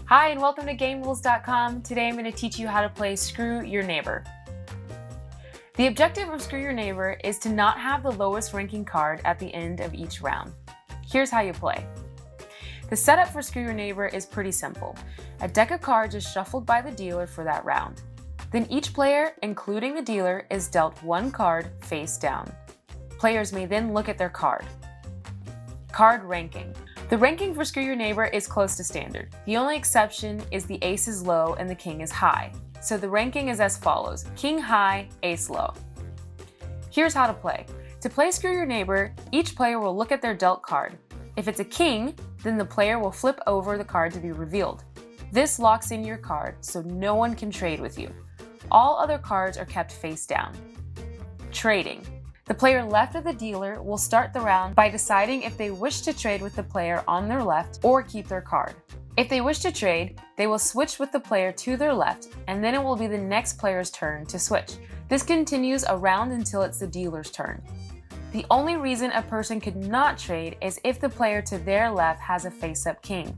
Hi and welcome to GameRules.com. Today I'm going to teach you how to play Screw Your Neighbor. The objective of Screw Your Neighbor is to not have the lowest ranking card at the end of each round. Here's how you play. The setup for Screw Your Neighbor is pretty simple. A deck of cards is shuffled by the dealer for that round. Then each player, including the dealer, is dealt one card face down. Players may then look at their card. Card ranking. The ranking for Screw Your Neighbor is close to standard. The only exception is the ace is low and the king is high. So the ranking is as follows: king high, ace low. Here's how to play. To play Screw Your Neighbor, each player will look at their dealt card. If it's a king, then the player will flip over the card to be revealed. This locks in your card, so no one can trade with you. All other cards are kept face down. Trading. The player left of the dealer will start the round by deciding if they wish to trade with the player on their left or keep their card. If they wish to trade, they will switch with the player to their left, and then it will be the next player's turn to switch. This continues around until it's the dealer's turn. The only reason a person could not trade is if the player to their left has a face-up king.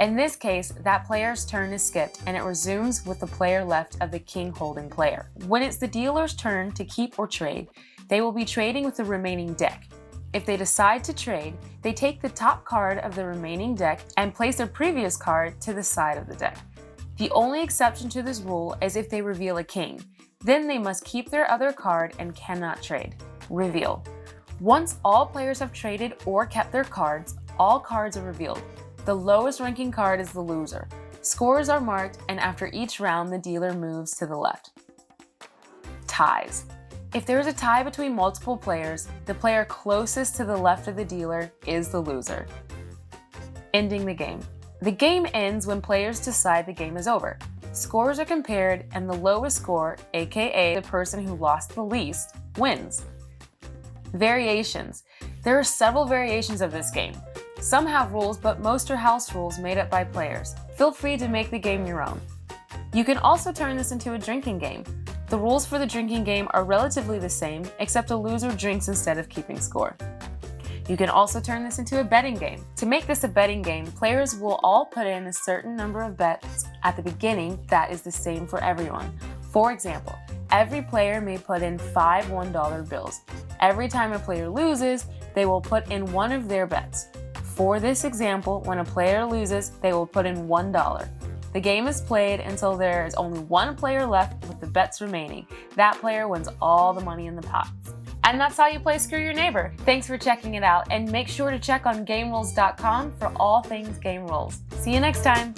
In this case, that player's turn is skipped and it resumes with the player left of the king-holding player. When it's the dealer's turn to keep or trade, they will be trading with the remaining deck. If they decide to trade, they take the top card of the remaining deck and place their previous card to the side of the deck. The only exception to this rule is if they reveal a king. Then they must keep their other card and cannot trade. Reveal. Once all players have traded or kept their cards, all cards are revealed. The lowest ranking card is the loser. Scores are marked, and after each round, the dealer moves to the left. Ties. If there is a tie between multiple players, the player closest to the left of the dealer is the loser. Ending the game. The game ends when players decide the game is over. Scores are compared, and the lowest score, aka the person who lost the least, wins. Variations. There are several variations of this game. Some have rules, but most are house rules made up by players. Feel free to make the game your own. You can also turn this into a drinking game. The rules for the drinking game are relatively the same, except a loser drinks instead of keeping score. You can also turn this into a betting game. To make this a betting game, players will all put in a certain number of bets at the beginning that is the same for everyone. For example, every player may put in 5 $1 bills. Every time a player loses, they will put in one of their bets. For this example, when a player loses, they will put in $1. The game is played until there is only one player left with the bets remaining. That player wins all the money in the pot. And that's how you play Screw Your Neighbor. Thanks for checking it out, and make sure to check on GameRules.com for all things game rules. See you next time.